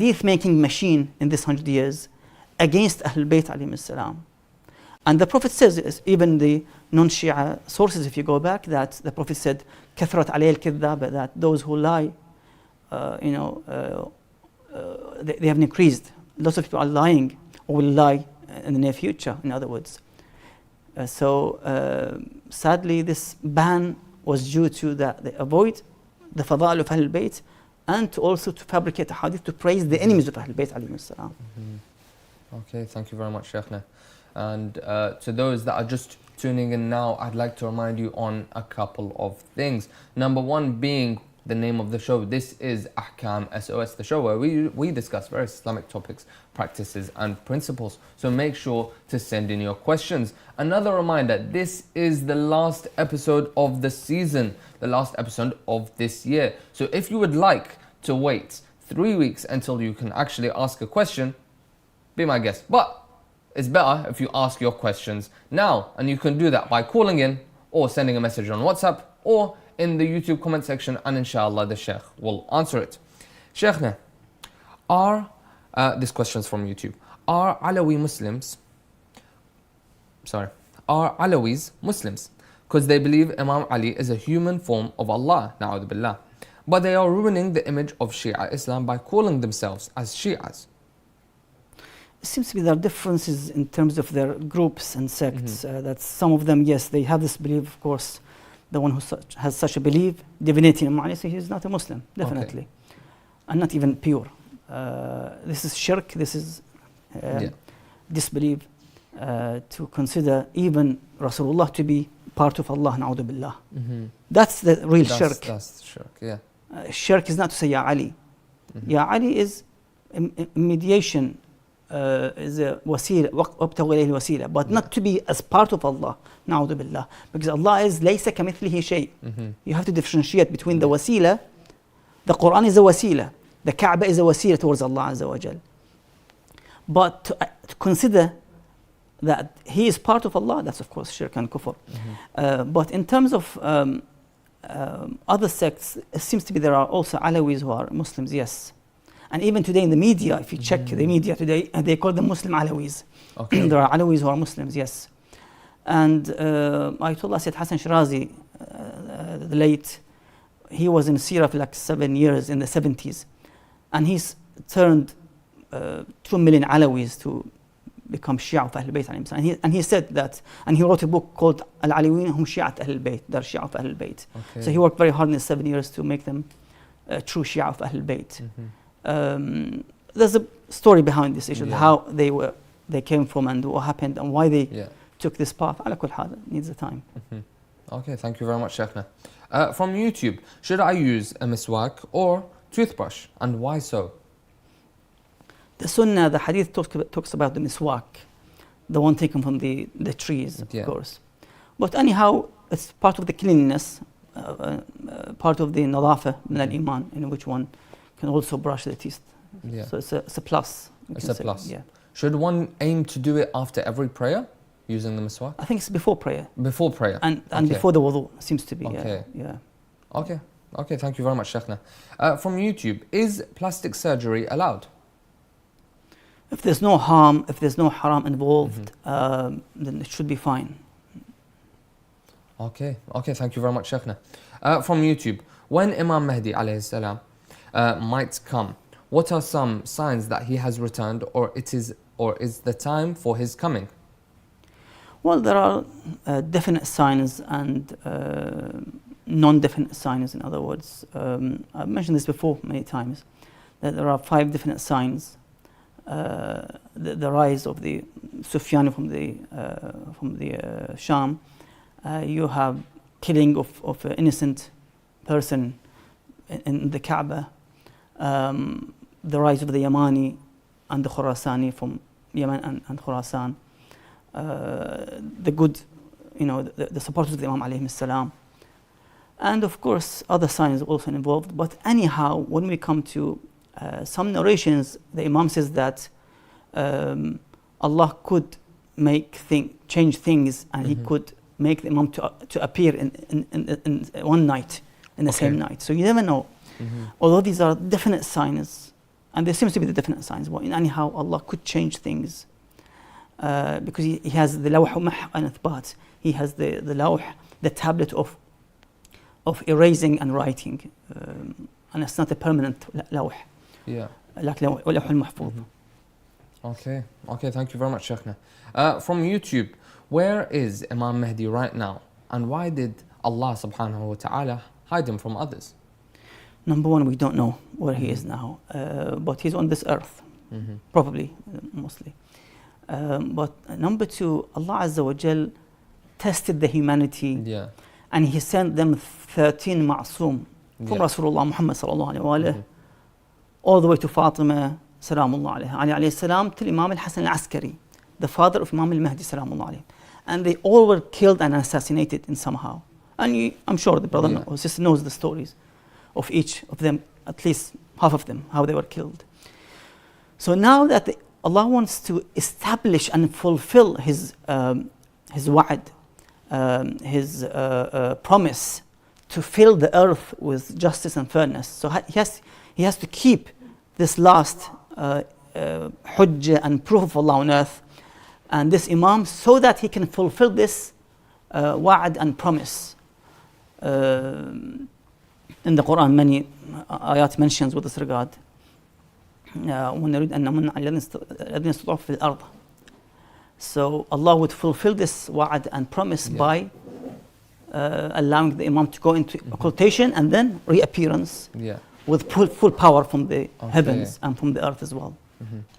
hadith making machine in this 100 years against Ahlul Bayt alayhim salam. And the Prophet says, even the non-Shia sources, if you go back, that the Prophet said, كثرت عليه الكذاب, that those who lie, they have increased. Lots of people are lying or will lie in the near future, in other words. Sadly, this ban was due to that they avoid the fada'il of Ahlul Bayt and also to fabricate a hadith to praise the enemies of Ahlul Bayt alayhim salam. Okay, thank you very much, Sheikhna. And to those that are just tuning in now, I'd like to remind you on a couple of things. Number one being the name of the show. This is Ahkam SOS, the show where we discuss various Islamic topics, practices and principles. So make sure to send in your questions. Another reminder, this is the last episode of the season, the last episode of this year. So if you would like to wait 3 weeks until you can actually ask a question, be my guest. But it's better if you ask your questions now, and you can do that by calling in or sending a message on WhatsApp or in the YouTube comment section, and inshallah the Sheikh will answer it. Sheikhna, this question's from YouTube. Are Alawis Muslims? Because they believe Imam Ali is a human form of Allah, na'udhu billah. But they are ruining the image of Shia Islam by calling themselves as Shias. It seems to be there are differences in terms of their groups and sects. That some of them, yes, they have this belief, of course. The one who has such a belief, divinity in Imam Ali, he is not a Muslim, definitely. And not even pure. This is shirk, this is disbelief. To consider even Rasulullah to be part of Allah, na'udhu billah. That's the real shirk. That's shirk, yeah. Shirk is not to say Ya Ali. Ya Ali is a mediation, is a wasila, وَابْتَغُوا إِلَيْهِ الْوَسِيلَةِ, but not to be as part of Allah, na'udhu billah. Because Allah is لَيْسَ كَمِثْلِهِ شَيْءٍ. You have to differentiate between the wasila. The Quran is a wasila. The Kaaba is a wasila towards Allah Azza wa Jal. But to consider that he is part of Allah, that's of course shirk and kufr. But in terms of other sects, it seems to be there are also Alawis who are Muslims, yes. And even today in the media, if you check the media today, they call them Muslim Alawis. Okay. There are Alawis who are Muslims, yes. And Ayatollah Sayyid Hassan Shirazi, the late, he was in Syria for like 7 years in the 70s. And he's turned 2 million Alawis to become Shia of Ahlul Bayt. And he said that, and he wrote a book called Al-Aliwin hum Shi'at Ahlul Bayt, they're Shia of Ahlul Bayt. Okay. So he worked very hard in the 7 years to make them true Shia of Ahlul Bayt. There's a story behind this issue, how they came from and what happened and why they took this path. Ala kull hal, needs the time. Okay, thank you very much, Sheikhna. From YouTube, should I use a miswak or toothbrush, and why so? The Sunnah, the Hadith talks about the miswak, the one taken from the trees, of course. But anyhow, it's part of the cleanliness, part of the nadafa min al-iman, in which one can also brush the teeth. So it's a plus. It's a plus. Yeah. Should one aim to do it after every prayer, using the miswak? I think it's before prayer. Before prayer. And before the wudu, seems to be. Okay. Yeah. Okay, thank you very much, Sheikhna. From YouTube, is plastic surgery allowed? If there's no harm, if there's no haram involved, then it should be fine. Okay, thank you very much, Sheikhna. From YouTube, when Imam Mahdi alayhi salam might come, what are some signs that he has returned, or is the time for his coming? Well, there are definite signs and non-definite signs. In other words, I've mentioned this before many times, that there are 5 definite signs. The rise of the Sufyan from the Sham. You have killing of an innocent person in the Kaaba. The rise of the Yamani and the Khurasani from Yemen and Khurasan. The good, the supporters of the Imam alayhi salam. And of course, other signs also involved. But anyhow, when we come to some narrations, the Imam says that Allah could change things, and He could make the Imam to appear in one night, in the same night. So you never know. Although these are definite signs, And there seems to be the definite signs. Well, in anyhow, Allah could change things because he has the lawh mahq and ithbat. He has the lawh, the tablet of erasing and writing. And it's not a permanent lawh. Yeah. Like lawh al-mahfuz. Okay, thank you very much, Sheikhna. From YouTube, where is Imam Mahdi right now? And why did Allah subhanahu wa ta'ala hide him from others? Number one, we don't know where he is now, but he's on this earth, probably, mostly. But number two, Allah Azza wa Jal tested the humanity, and he sent them 13 ma'soom from Rasulullah Muhammad sallallahu alayhi wa alayhi, all the way to Fatima salamullah alayha, Ali alayhi salam, till Imam al-Hasan al-Askari, the father of Imam al-Mahdi salamullah alayhi. And they all were killed and assassinated in somehow. And I'm sure the brother or sister knows the stories of each of them, at least half of them, how they were killed. So now that Allah wants to establish and fulfill his wa'ad, his promise to fill the earth with justice and fairness. So he has to keep this last hujjah and proof of Allah on earth, and this Imam, so that he can fulfill this wa'ad and promise. In the Quran, many ayat mentions with this regard. So Allah would fulfill this wa'ad and promise by allowing the Imam to go into occultation and then reappearance with full power from the heavens and from the earth as well.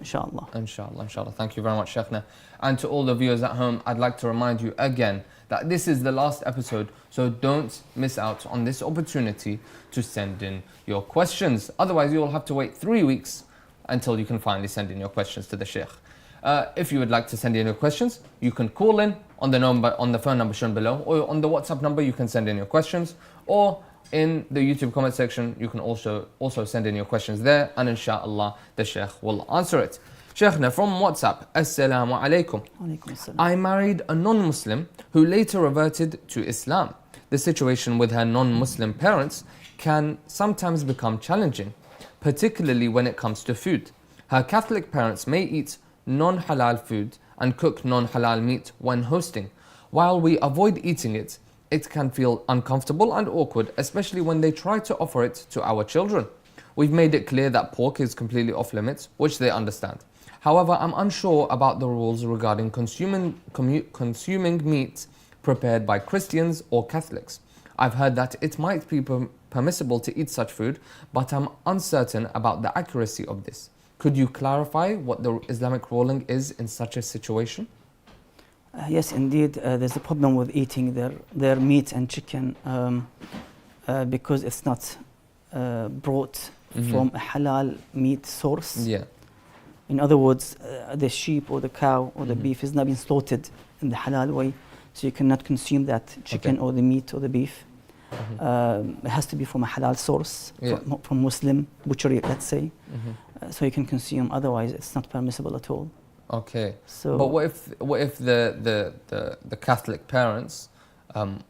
Inshallah. Inshallah. Thank you very much, Sheikhna. And to all the viewers at home, I'd like to remind you again that this is the last episode, so don't miss out on this opportunity to send in your questions. Otherwise, you'll have to wait 3 weeks until you can finally send in your questions to the Sheikh. If you would like to send in your questions, you can call in on the phone number shown below, or on the WhatsApp number you can send in your questions, or in the YouTube comment section you can also send in your questions there, and inshallah the Sheikh will answer it. Sheikhna, from WhatsApp, Assalamu alaikum. I married a non-Muslim who later reverted to Islam. The situation with her non-Muslim parents can sometimes become challenging, particularly when it comes to food. Her Catholic parents may eat non-halal food and cook non-halal meat when hosting. While we avoid eating it, it can feel uncomfortable and awkward, especially when they try to offer it to our children. We've made it clear that pork is completely off limits, which they understand. However, I'm unsure about the rules regarding consuming meat prepared by Christians or Catholics. I've heard that it might be permissible to eat such food, but I'm uncertain about the accuracy of this. Could you clarify what the Islamic ruling is in such a situation? Yes, indeed, there's a problem with eating their meat and chicken because it's not brought from a halal meat source. In other words, the sheep or the cow or the beef has not been slaughtered in the halal way, so you cannot consume that chicken or the meat or the beef. It has to be from a halal source, from Muslim butchery, let's say, so you can consume. Otherwise, it's not permissible at all. Okay. So, but what if the Catholic parents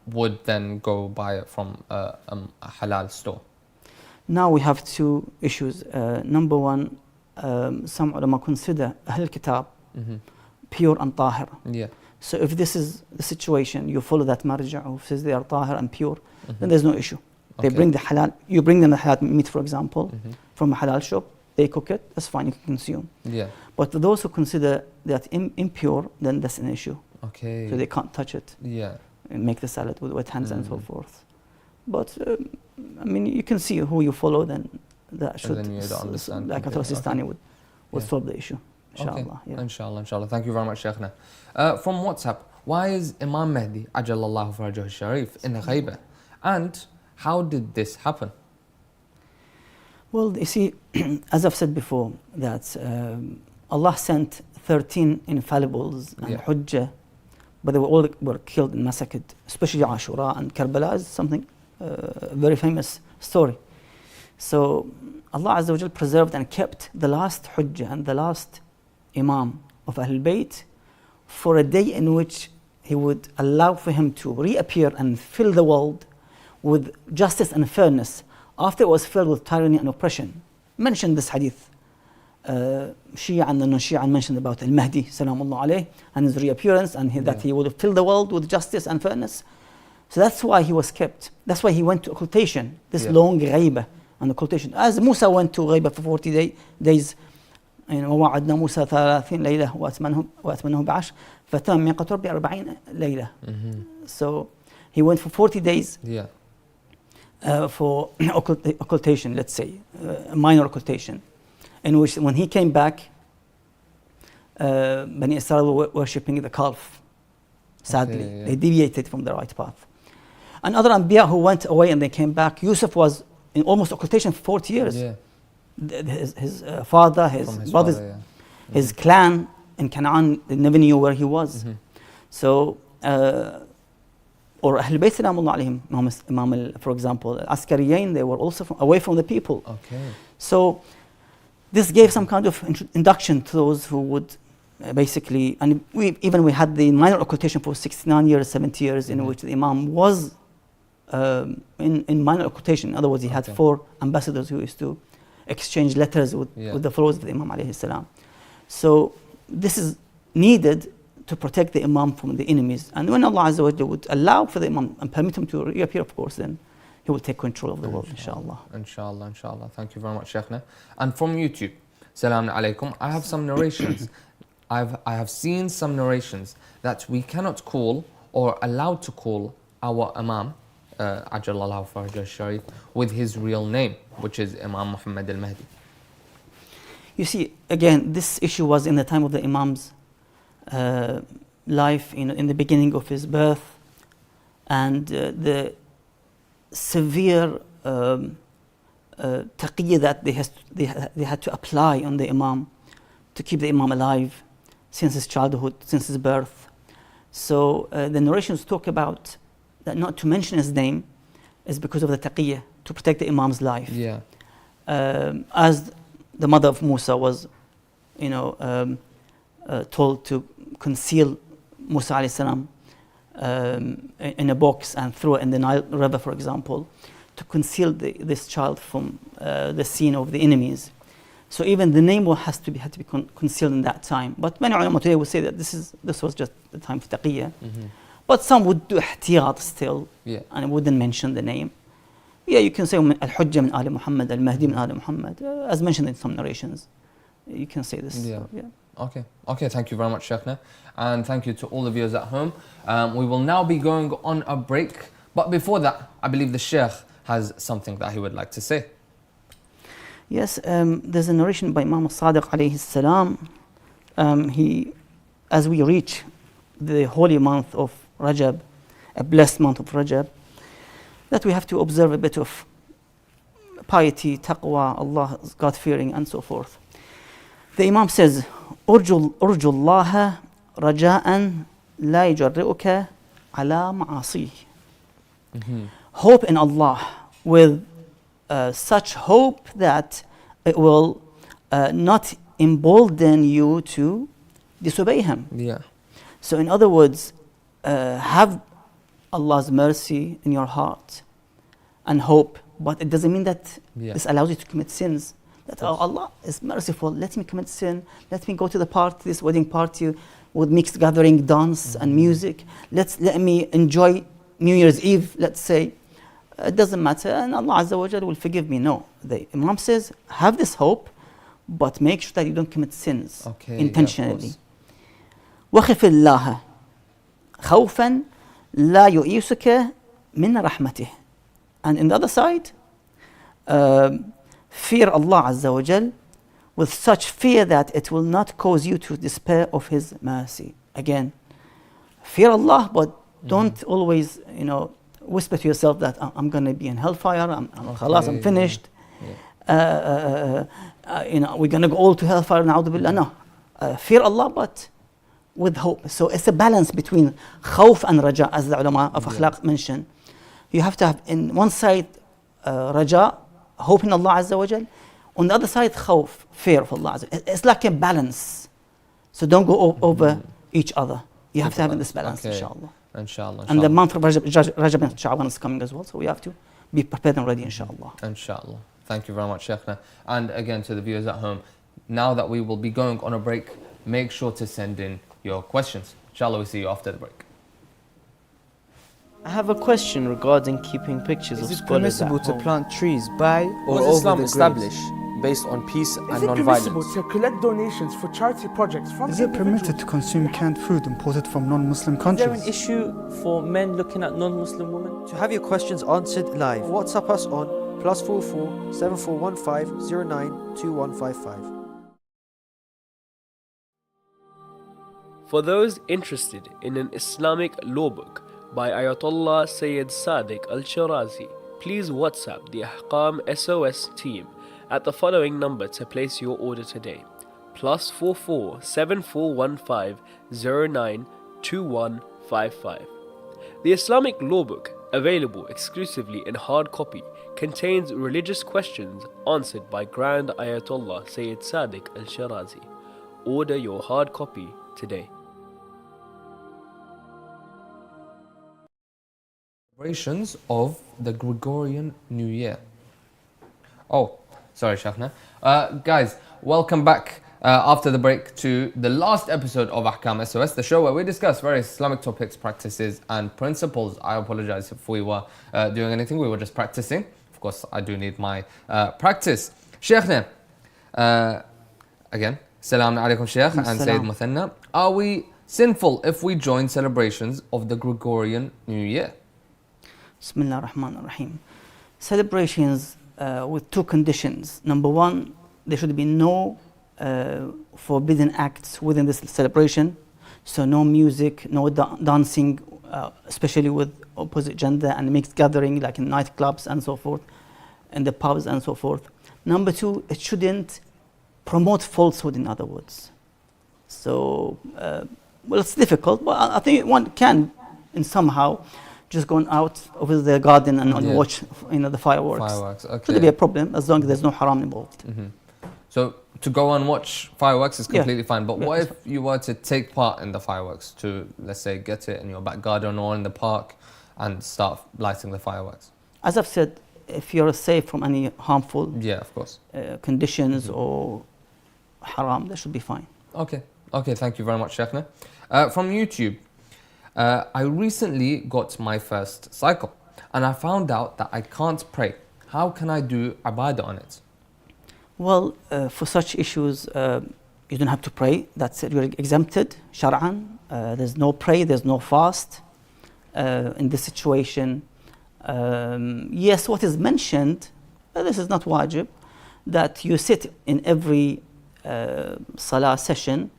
would then go buy it from a halal store? Now we have two issues. Number one, some ulama consider Ahl Kitab pure and tahir. So if this is the situation, you follow that marājiʿ who says they are tahir and pure, then there's no issue. They bring the halal, you bring them the halal meat, for example, from a halal shop, they cook it, that's fine, you can consume. But for those who consider that impure, then that's an issue. So they can't touch it. And make the salad with wet hands and so forth. But I mean, you can see who you follow, then that should, like Ayatollah Sistani would solve the issue. Inshallah. Inshallah. Thank you very much, Sheikhna. From WhatsApp, why is Imam Mahdi Ajalallahu Farajahu Sharif in Ghaibah? And how did this happen? Well, you see, as I've said before, that Allah sent 13 infallibles and hujjah, but they were killed and massacred, especially Ashura and Karbala is something very famous story. So Allah Azza wa Jal preserved and kept the last hujjah and the last Imam of Ahlul Bayt for a day in which He would allow for him to reappear and fill the world with justice and fairness after it was filled with tyranny and oppression. Mention this hadith Shia and the non-Shia mentioned about Al-Mahdi, Salamullah alayh, and his reappearance, and that he would fill the world with justice and fairness. So that's why he was kept. That's why he went to occultation, this long ghaibah and occultation. As Musa went to ghaibah for 40 days, ووعدنا موسى 30 ليلة وأتمنهم ب10 فتم ميقات ربي 40 ليلة. So he went for 40 days for occultation, let's say, minor occultation, in which when he came back, Bani Israel were worshipping the calf. Sadly, they deviated from the right path. And other Anbiya who went away and they came back, Yusuf was in almost occultation for 40 years. His father, his brothers, his clan in Canaan, they never knew where he was. So, or Ahl Bayt Salamullah alayhim, for example, Askariyin, they were also away from the people. So, this gave some kind of induction to those who would basically, and we had the minor occultation for 69 years, 70 years, in which the Imam was in minor occultation. In other words, he had 4 ambassadors who used to exchange letters with the followers of the Imam alayhi salam. So this is needed to protect the Imam from the enemies. And when Allah Azza wa Jalla would allow for the Imam and permit him to reappear, of course, then he will take control of the world, inshallah. Inshallah. Thank you very much, Sheikhna. And from YouTube, Salaam alaikum, I have some narrations. I have seen some narrations that we cannot call or allowed to call our Imam, Ajjalallahu Farajah Sharif, with his real name, which is Imam Muhammad al-Mahdi. You see, again, this issue was in the time of the Imam's life, in the beginning of his birth, and the severe taqiyya that they had to apply on the Imam to keep the Imam alive since his childhood, since his birth. So the narrations talk about that not to mention his name is because of the taqiyya, to protect the Imam's life. As the mother of Musa was, told to conceal Musa alayhi salam in a box and throw it in the Nile River, for example, to conceal this child from the scene of the enemies. So even the name had to be concealed in that time. But many ulama today would say that this was just the time for taqiyya. But some would do ihtiyat still, and wouldn't mention the name. You can say al-Hujjah min Ali Muhammad, al-Mahdi min Ali Muhammad, as mentioned in some narrations. You can say this. Okay, thank you very much, Sheikhna. And thank you to all the viewers at home. We will now be going on a break. But before that, I believe the Sheikh has something that he would like to say. Yes, there's a narration by Imam Sadiq alayhi salam. As we reach the holy month of Rajab, a blessed month of Rajab, that we have to observe a bit of piety, taqwa, Allah, God-fearing, and so forth. The Imam says, أرجو الله رجاء لا يجرئك على معاصيه. Hope in Allah with such hope that it will not embolden you to disobey Him. So in other words, have Allah's mercy in your heart and hope, but it doesn't mean that this allows you to commit sins. That Allah is merciful, let me commit sin, let me go to the party, this wedding party with mixed gathering, dance and music, let me enjoy New Year's Eve, let's say. It doesn't matter, and Allah Azza wa Jalla will forgive me. No, the Imam says, have this hope, but make sure that you don't commit sins intentionally. وَخِفِ اللَّهَ خَوْفًا لَا يُؤِيسُكَ مِنْ رَحْمَتِهِ. And in the other side, fear Allah Azza wa Jal with such fear that it will not cause you to despair of His mercy. Again, fear Allah, but don't always, whisper to yourself that I'm going to be in hellfire, khalas, I'm finished. We're going to go all to hellfire, na'udhu billah. No, fear Allah, but with hope. So it's a balance between khawf and raja, as the ulama of akhlaq mention. You have to have in one side raja, hope in Allah Azza wa Jal. On the other side, khawf, fear of Allah Azza wa Jal. It's like a balance. So don't go over each other. You have to have this balance, inshallah. Inshallah. And the month of Rajab and Sha'ban is coming as well, so we have to be prepared and ready, inshallah. Inshallah. Thank you very much, Sheikhna. And again, to the viewers at home, now that we will be going on a break, make sure to send in your questions. Inshallah, we see you after the break. I have a question regarding keeping pictures of Is it scholars at permissible to home. plant trees by or Was over Islam the established graves? based on peace and Is it non-violence? permissible to collect donations for charity projects from Is it permitted to individuals? consume canned food imported from non-Muslim Is there countries? an issue for men looking at non-Muslim women? To have your questions answered live, WhatsApp us on +44 7415 092155. For those interested in an Islamic law book by Ayatollah Sayyid Sadiq Al-Shirazi, please WhatsApp the Ahkam SOS team at the following number to place your order today: +44 7415 092155. The Islamic law book, available exclusively in hard copy, contains religious questions answered by Grand Ayatollah Sayyid Sadiq Al-Shirazi. Order your hard copy today. Celebrations of the Gregorian New Year. Oh, sorry, Sheikhna. Guys, welcome back after the break to the last episode of Ahkam SOS, the show where we discuss various Islamic topics, practices, and principles. I apologize if we were doing anything, we were just practicing. Of course, I do need my practice. Sheikhna, again, Salaam alaikum, Sheikh, and Sayyid Muthanna. Are we sinful if we join celebrations of the Gregorian New Year? Bismillah ar-Rahman ar-Rahim. Celebrations with two conditions. Number one, there should be no forbidden acts within this celebration. So no music, no dancing, especially with opposite gender and mixed gathering like in nightclubs and so forth, in the pubs and so forth. Number two, it shouldn't promote falsehood, in other words. So, well, it's difficult, but I think one can, in somehow, just going out over the garden and watch, the fireworks. Fireworks, okay. Shouldn't be a problem as long as there's no haram involved. So to go and watch fireworks is completely fine. But what if you were to take part in the fireworks, to, let's say, get it in your back garden or in the park and start lighting the fireworks? As I've said, if you're safe from any harmful of course, conditions or haram, that should be fine. Okay, thank you very much, Sheikhna. From YouTube, I recently got my first cycle and I found out that I can't pray. How can I do ibadah on it? Well, for such issues, you don't have to pray. That's it. You're exempted, shar'an. There's no pray, there's no fast in this situation. Yes, what is mentioned, this is not wajib, that you sit in every salah session.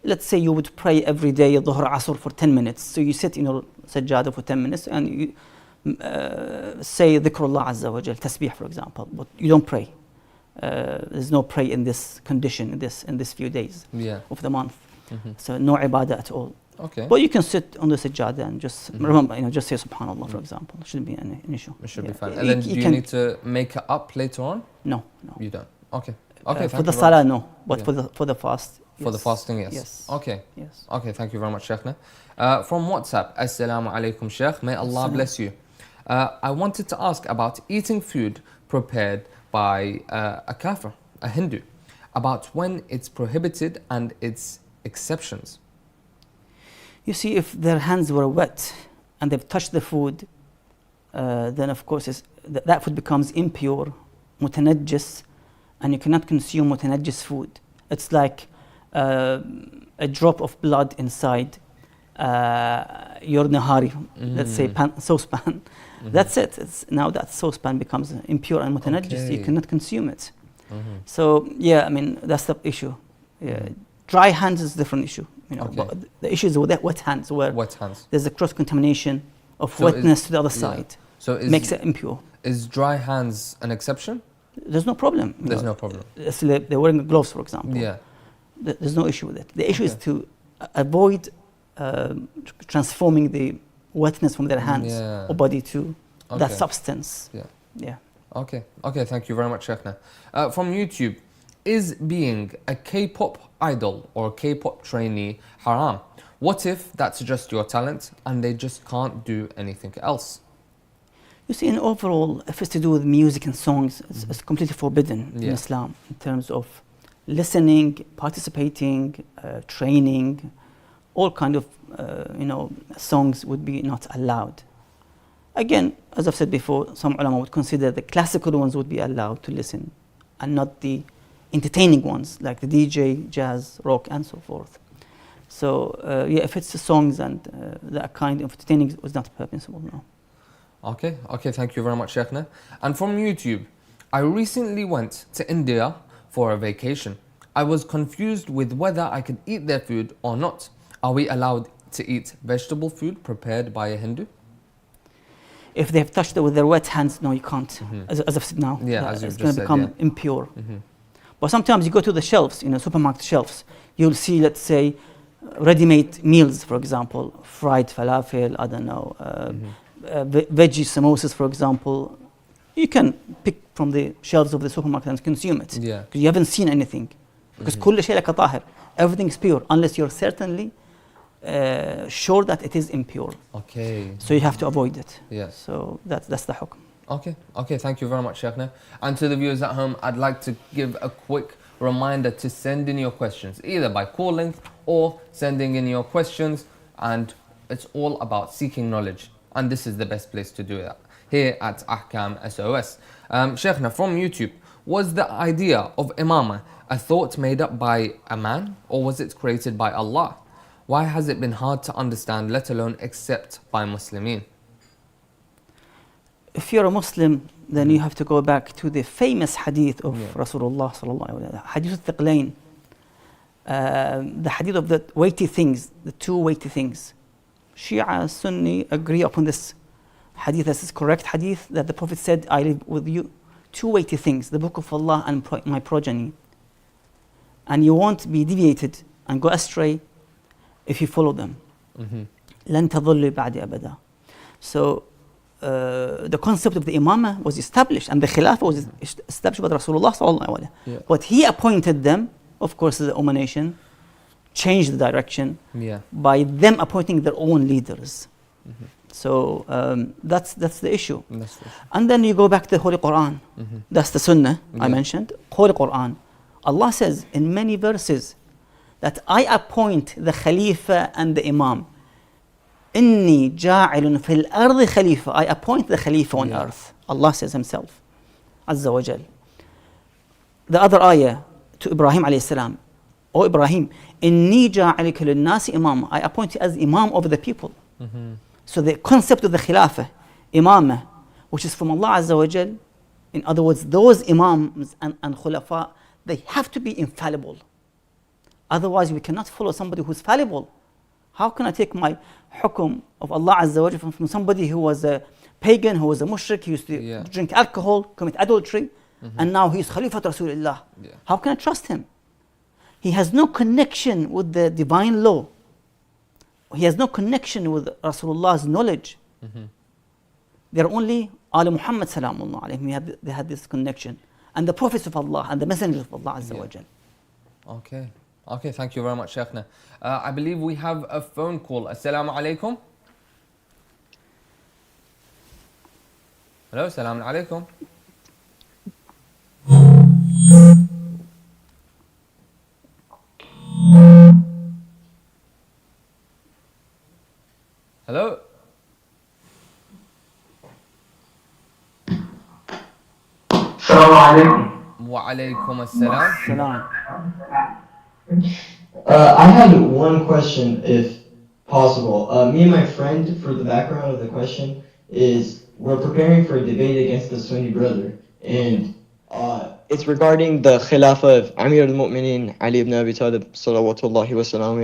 Let's say you would pray every day, dhuhr, asr for 10 minutes. So you sit in your sajjada for 10 minutes and you say dhikrullah azza wa jal, tasbih for example, but you don't pray. There's no pray in this condition, in this few days of the month. So no ibadah at all. Okay. But you can sit on the sajjada and just remember, just say subhanallah for example. It shouldn't be an issue. It should be fine. And then do you need to make it up later on? No. You don't. Okay. For the salah, no. But for the fast, for the fasting, yes. Okay. Thank you very much, Sheikhna. From WhatsApp, Assalamu alaikum, Sheikh. May Allah bless you. I wanted to ask about eating food prepared by a kafir, a Hindu, about when it's prohibited and its exceptions. You see, if their hands were wet and they've touched the food, then of course that food becomes impure, mutanajjis, and you cannot consume mutanajjis food. It's like a drop of blood inside your nahari, let's say saucepan. That's it. Now that saucepan becomes impure and mutanajjis, you cannot consume it. So I mean that's the issue. Dry hands is a different issue. But the issue is with wet hands, where there's a cross contamination of wetness to the other side. So makes it impure. Is dry hands an exception? There's no problem. There's no problem. They're wearing gloves, for example. There's no issue with it. The issue is to avoid transforming the wetness from their hands or body to that substance. Okay, thank you very much, Sheikhna. From YouTube, is being a K-pop idol or K-pop trainee haram? What if that's just your talent and they just can't do anything else? You see, in overall, if it's to do with music and songs, it's completely forbidden in Islam in terms of listening, participating, training, all kind of songs would be not allowed. Again, as I've said before, some ulama would consider the classical ones would be allowed to listen, and not the entertaining ones like the DJ, jazz, rock, and so forth. So if it's the songs and that kind of entertaining was not permissible, no. Okay, thank you very much, Sheikhna. And from YouTube, I recently went to India for a vacation. I was confused with whether I could eat their food or not. Are we allowed to eat vegetable food prepared by a Hindu? If they've touched it with their wet hands, no, you can't. As I've said now, as you've it's going just to said, become impure. But sometimes you go to the shelves, supermarket shelves, you'll see, let's say, ready-made meals, for example, fried falafel, I don't know, veggie samosas, for example. You can pick from the shelves of the supermarket and consume it. Yeah. Because you haven't seen anything. Because كل شيء لك طاهر. Everything is pure, unless you're certainly sure that it is impure. Okay. So you have to avoid it. Yes. So that's the hukm. Okay, thank you very much, Sheikhna. And to the viewers at home, I'd like to give a quick reminder to send in your questions, either by calling or sending in your questions, and it's all about seeking knowledge, and this is the best place to do that, here at Ahkam SOS. Sheikhna, from YouTube, was the idea of imamah a thought made up by a man, or was it created by Allah? Why has it been hard to understand, let alone accept by Muslimin? If you're a Muslim, then you have to go back to the famous hadith of Rasulullah sallallahu alaihi wasallam, hadith al-Thiqlain, the hadith of the weighty things, the two weighty things. Shia, Sunni agree upon this hadith. This is correct hadith that the Prophet said, I live with you two weighty things, the book of Allah and my progeny. And you won't be deviated and go astray if you follow them. لن تضلوا بعد أبدا. So the concept of the imamah was established, and the khilafah was established by Rasulullah sallallahu alaihi wasallam. But he appointed them, of course, the Ummah nation changed the direction by them appointing their own leaders. So that's the issue. And then you go back to the Holy Quran. That's the Sunnah I mentioned. Holy Quran. Allah says in many verses that I appoint the Khalifa and the Imam. إني جاعل في الأرض خليفة. I appoint the Khalifa on earth. Allah says himself. Azza wa Jal. The other ayah to Ibrahim alayhi salam. O Ibrahim, إني جاعلك للناس إماما. I appoint you as Imam over the people. So the concept of the Khilafah, Imamah, which is from Allah Azza wa Jal, in other words, those Imams and Khulafa, they have to be infallible. Otherwise, we cannot follow somebody who's fallible. How can I take my hukum of Allah Azza wa Jal from somebody who was a pagan, who was a mushrik, he used to drink alcohol, commit adultery, and now he's Khalifat Rasulullah? How can I trust him? He has no connection with the divine law. He has no connection with Rasulullah's knowledge. They're only Ali Muhammad salamullah alayhim. They had this connection. And the prophets of Allah and the messengers of Allah Azza wa Jal. Okay, thank you very much, Sheikhna. I believe we have a phone call. Assalamu alaikum. Hello, assalamu alaikum. Hello. Assalamu alaikum. Wa alaikum assalam. I had one question, if possible. Me and my friend, for the background of the question, is we're preparing for a debate against the Sunni brother, and it's regarding the Khilafah of Amir al-Mu'mineen Ali ibn Abi Talib salawatullahi wa salamu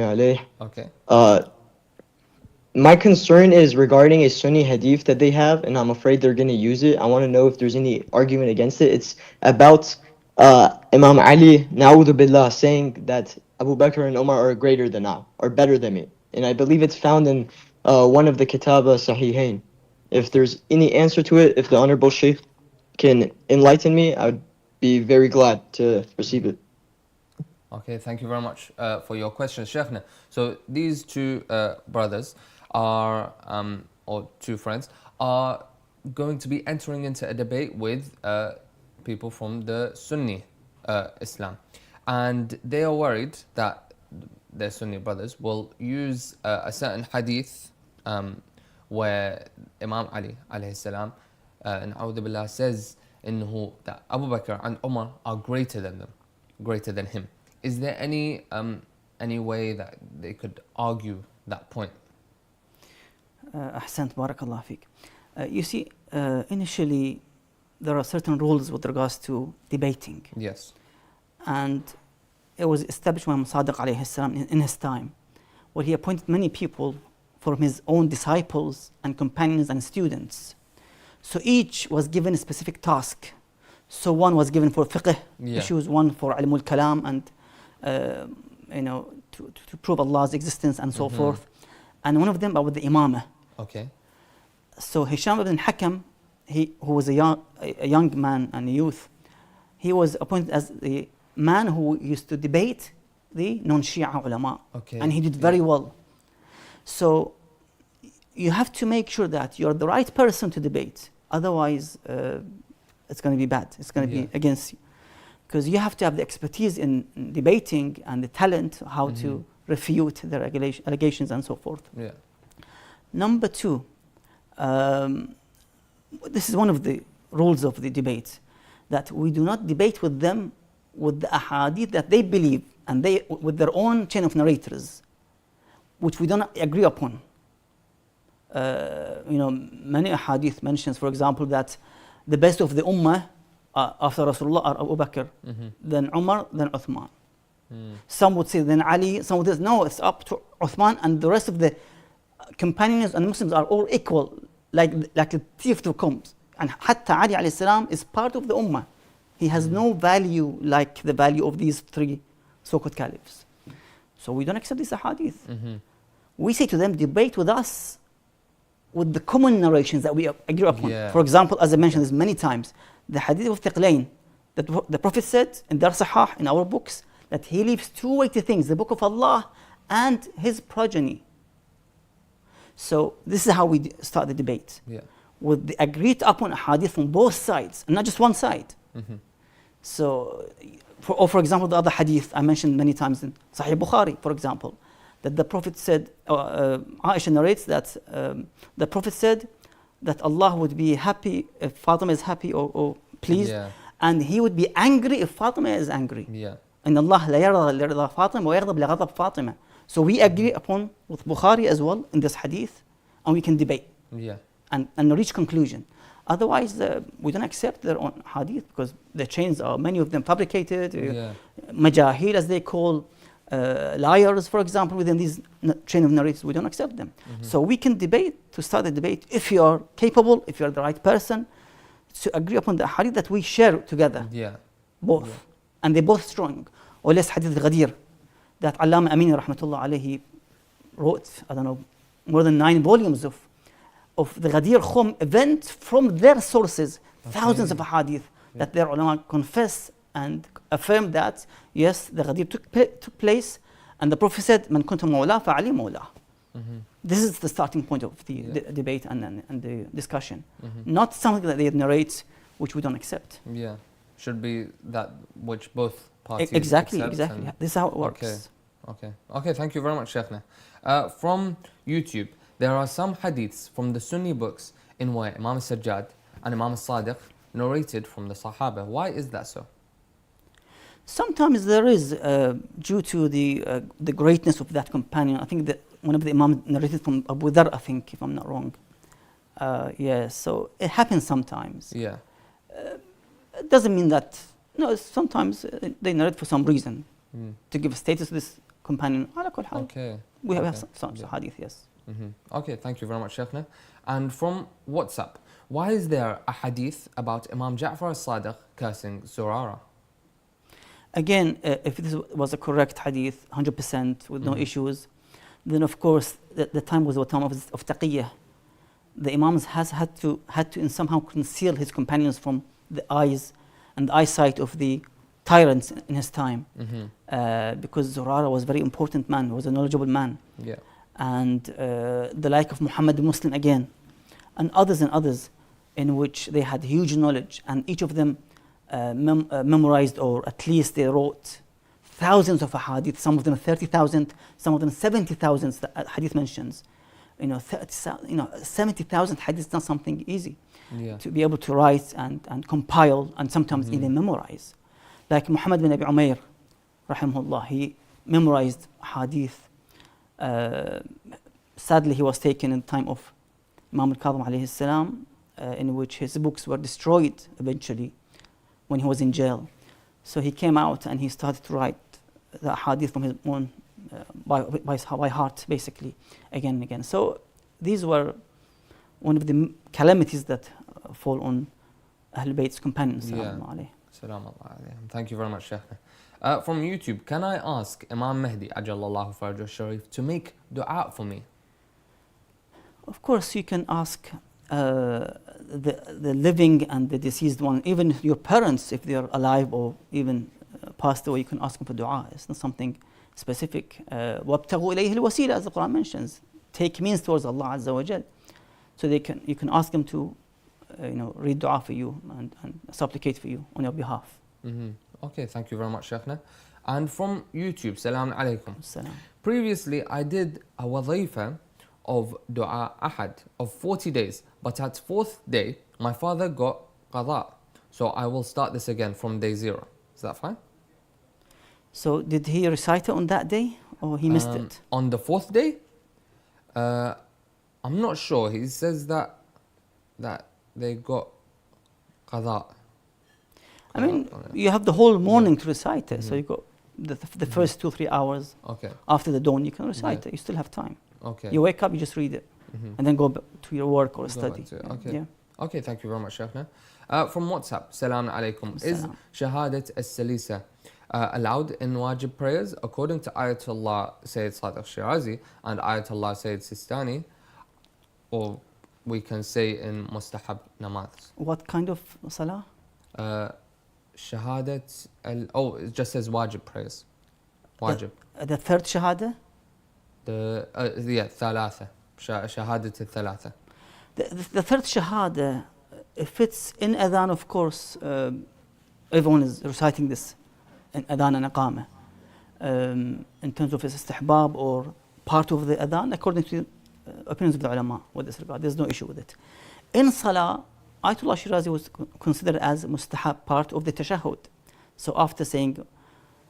alayh. My concern is regarding a Sunni hadith that they have, and I'm afraid they're going to use it. I want to know if there's any argument against it. It's about Imam Ali, na'udhu billah, saying that Abu Bakr and Umar are greater than I, or better than me. And I believe it's found in one of the Kitaba Sahihain. If there's any answer to it, if the Honorable Sheikh can enlighten me, I would be very glad to receive it. Okay, thank you very much for your question, Sheikhna. So these two brothers are, or two friends, are going to be entering into a debate with people from the Sunni Islam. and they are worried that their Sunni brothers will use a certain hadith where Imam Ali alayhi salam na'udhu billah says إنه that Abu Bakr and Umar are greater than them, greater than him. Is there any way that they could argue that point? أحسنت بارك الله فيك. You see, initially there are certain rules with regards to debating. Yes. And it was established by Imam Sadiq alayhi salam in his time, where he appointed many people from his own disciples and companions and students. So each was given a specific task. So one was given for fiqh issues, one for ilmul kalam and to prove Allah's existence and so forth. And one of them about the imamah. Okay. So Hisham ibn Hakam, who was a young man and a youth, he was appointed as the man who used to debate the non-Shia ulama. Okay. And he did very well. So you have to make sure that you're the right person to debate. Otherwise, it's going to be bad. It's going to be against you. Because you have to have the expertise in debating and the talent how to refute their allegations and so forth. Yeah. Number two, this is one of the rules of the debate, that we do not debate with them with the ahadith that they believe and they with their own chain of narrators, which we don't agree upon. Many ahadith mentions, for example, that the best of the ummah after Rasulullah are Abu Bakr, then Umar, then Uthman. Some would say then Ali, some would say no, it's up to Uthman, and the rest of the companions and Muslims are all equal, like a thief to comes. And Hatta Ali alayhi salam is part of the ummah. He has no value like the value of these three so-called caliphs. So we don't accept this ahadith. We say to them, debate with us with the common narrations that we agree upon. Yeah. For example, as I mentioned this many times, the hadith of Thiqlain, that the Prophet said in their Sahih, in our books, that he leaves two weighty things, the book of Allah and his progeny. So this is how we start the debate. Yeah. With the agreed upon hadith from both sides, and not just one side. So, for example, the other hadith I mentioned many times in Sahih Bukhari, for example, that the Prophet said, Aisha narrates that the Prophet said that Allah would be happy if Fatima is happy or pleased, and he would be angry if Fatima is angry. And Allah la yarda li Fatima wa yarda li ghadab Fatima. So we agree upon with Bukhari as well in this hadith, and we can debate and reach conclusion. Otherwise, we don't accept their own hadith, because the chains are, many of them fabricated, majahil as they call, liars, for example, within these chain of narrators. We don't accept them. So we can debate, to start a debate, if you are capable, if you are the right person, to agree upon the hadith that we share together. Both. And they're both strong. Or less hadith al-Ghadir, that Allama Amin rahmatullah alayhi wrote, I don't know, more than 9 volumes of the Ghadir Khum event from their sources, thousands of hadith that their ulama confess and affirm that yes, the Ghadir took place, and the Prophet said, "Man kunta mawla fa Ali mawla." This is the starting point of the debate and the discussion, not something that they narrate which we don't accept. Should be that which both parties exactly. accept. This is how it works. Okay. Thank you very much, Sheikhna. From YouTube, there are some hadiths from the Sunni books in where Imam Sajjad and Imam Sadiq narrated from the Sahaba. Why is that so? Sometimes there is, due to the greatness of that companion. I think that one of the Imam narrated from Abu Dhar, I think, if I'm not wrong. So it happens sometimes. It doesn't mean that, no, sometimes they narrate for some reason, to give status to this companion. We have some hadith, yes. Okay, thank you very much, Sheikhna. And from WhatsApp, why is there a hadith about Imam Ja'far as-Sadiq cursing Zurara? Again, if this was a correct hadith, 100% with no issues, then of course the time was a time of taqiyah. The Imams had to in somehow conceal his companions from the eyes and the eyesight of the tyrants in his time, because Zurara was a very important man, was a knowledgeable man. And the like of Muhammad Muslim again, and others in which they had huge knowledge, and each of them memorized, or at least they wrote thousands of hadith, some of them 30,000, some of them 70,000 that hadith mentions. 70,000 hadith is not something easy to be able to write and compile and sometimes even memorize. Like Muhammad bin Abi Umair, rahimahullah, he memorized hadith. Sadly, he was taken in the time of Imam al-Kadhim alayhi salam, in which his books were destroyed eventually when he was in jail. So he came out and he started to write the hadith from his own, by heart, basically, again and again. So these were one of the calamities that fall on Ahlul Bayt's companions. Thank you very much, Sheikh. From YouTube, can I ask Imam Mahdi Ajallallahu Farajah Sharif to make dua for me? Of course, you can ask the living and the deceased one, even your parents, if they are alive or even passed away, you can ask them for dua. It's not something specific. وَابْتَغُوا إِلَيْهِ الْوَسِيلَةِ, as the Quran mentions. Take means towards Allah Azza wa Jal. So you can ask them to read dua for you and supplicate for you on your behalf. Okay, thank you very much, Sheikhna. And from YouTube, Salaam Alaikum. Salam. Previously, I did a wadhifa of dua ahad of 40 days, but at 4th day, my father got qada. So I will start this again from day 0. Is that fine? So did he recite it on that day or he missed it? On the 4th day? I'm not sure. He says that they got qada. I mean, you have the whole morning to recite it. So you got the first 2-3 hours after the dawn, you can recite it. You still have time. Okay. You wake up, you just read it, and then go back to your work or study. Okay. Okay, thank you very much, Sheikhna. From WhatsApp, Salaam Alaikum. Is Shahadat al-Salisa allowed in wajib prayers according to Ayatollah Sayyid Sadiq Shirazi and Ayatollah Sayyid Sistani, or we can say in mustahab namaz? What kind of salah? Shahadat it just says wajib prayers. Wajib. The third shahada? Thalatha. Shahadat al-Thalatha. The third shahada, if it's in adhan, of course, everyone is reciting this in adhan and iqamah. In terms of its istihbab or part of the adhan, according to the opinions of the ulama with this regard, there's no issue with it. In salah, Ayatollah Shirazi was considered as mustahab, part of the tashahhud. So after saying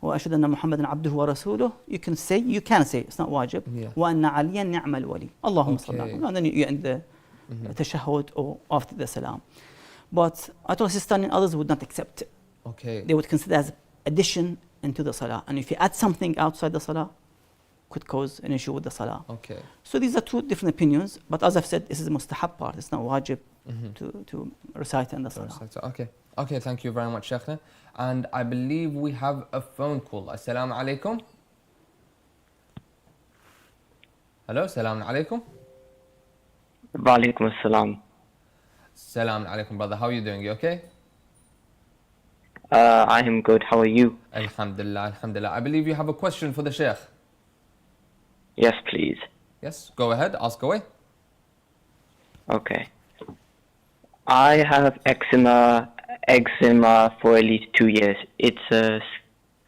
وأشهد أن محمدا عبده ورسوله, you can say, it's not wajib. وأن عليا نعم الولي. اللهم صل على. And then you end the tashahhud or after the salam. But Ayatollah Sistani and others would not accept it. Okay. They would consider as addition into the salah. And if you add something outside the salah, could cause an issue with the salah. Okay. So these are two different opinions. But as I've said, this is a mustahab part. It's not wajib to recite in the salah. Okay. Okay, thank you very much, Sheikhna. And I believe we have a phone call. Assalamu alaikum. Hello, assalamu alaikum. Wa alaikum assalam. Assalamu alaikum, brother. How are you doing? You okay? I am good. How are you? Alhamdulillah, alhamdulillah. I believe you have a question for the Sheikh. Yes, please. Yes, go ahead. Ask away. Okay. I have eczema for at least 2 years. It's a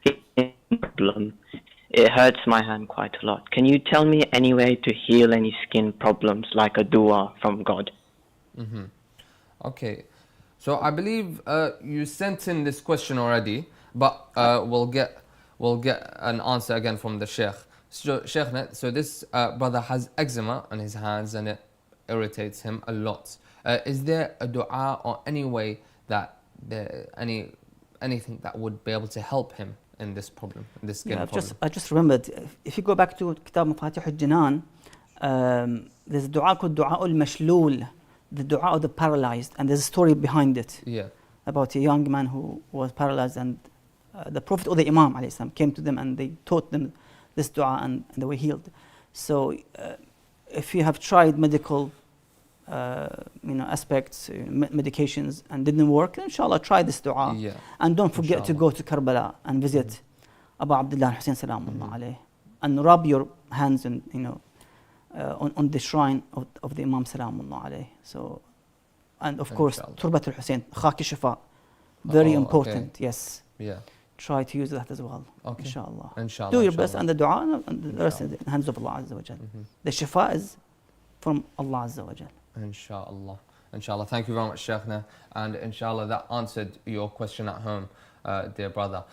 skin problem. It hurts my hand quite a lot. Can you tell me any way to heal any skin problems, like a dua from God? Okay. So I believe you sent in this question already, but we'll get an answer again from the Sheikh. So Sheikhna, so this brother has eczema on his hands and it irritates him a lot. Is there a dua or any way that anything that would be able to help him in this problem, in this skin problem? I just remembered, if you go back to Kitab Mafatih al-Jinan, there's a dua called Dua al-Mashlul, the dua of the paralyzed, and there's a story behind it about a young man who was paralyzed, and the Prophet or the Imam ﷺ came to them and they taught them this dua and they were healed. So if you have tried medical aspects, medications, and didn't work, inshallah try this dua. And don't forget to go to Karbala and visit Abu Abdullah Hussein Salamullah alayhi, and rub your hands on on the shrine of the Imam Salamullah alayhi. So, and of course Turbat al-Hussein, Khaki Shifa, very important. Yes. try to use that as well. Okay. Inshallah. Inshallah. Do your best, inshallah. and the dua, and the rest is in the hands of Allah Azza wa Jal. The shifa is from Allah Azza wa Jal. Inshallah. Inshallah. Thank you very much, Sheikhna. And inshallah, that answered your question at home, dear brother.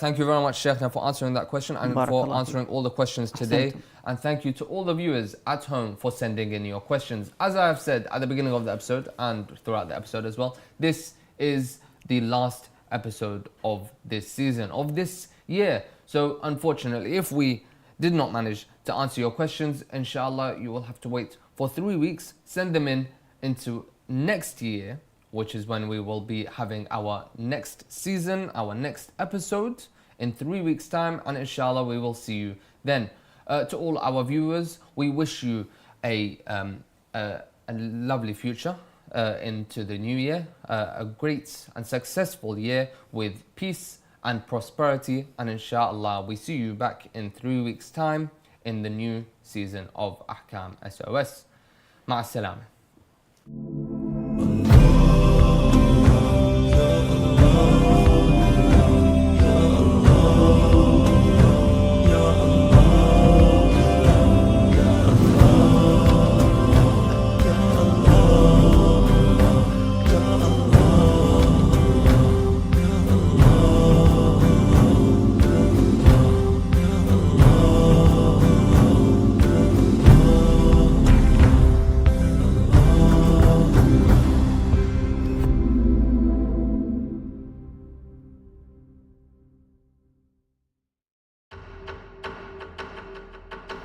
Thank you very much, Sheikhna, for answering that question and for answering all the questions today. And thank you to all the viewers at home for sending in your questions. As I have said at the beginning of the episode and throughout the episode as well, this is the last episode of this season, of this year. So unfortunately, if we did not manage to answer your questions, inshallah, you will have to wait for 3 weeks. Send them in into next year, which is when we will be having our next season, our next episode in 3 weeks time, and inshallah we will see you then. To all our viewers, we wish you a lovely future into the new year, a great and successful year with peace and prosperity, and inshallah we see you back in 3 weeks time in the new season of Ahkam SOS. مع السلامة.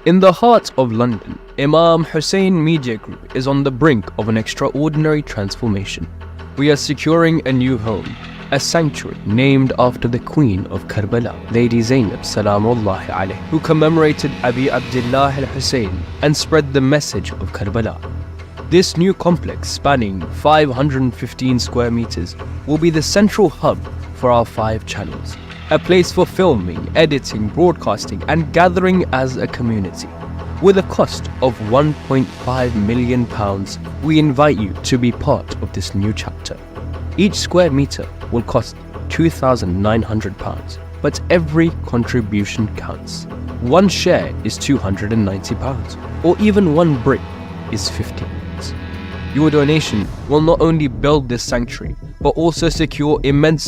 In the heart of London, Imam Hussein Media Group is on the brink of an extraordinary transformation. We are securing a new home, a sanctuary named after the Queen of Karbala, Lady Zainab Salamullahi alayh, who commemorated Abi Abdullah al-Hussein and spread the message of Karbala. This new complex, spanning 515 square meters, will be the central hub for our 5 channels. A place for filming, editing, broadcasting and gathering as a community. With a cost of £1.5 million, we invite you to be part of this new chapter. Each square meter will cost £2,900, but every contribution counts. One share is £290, or even one brick is £50. Your donation will not only build this sanctuary, but also secure immense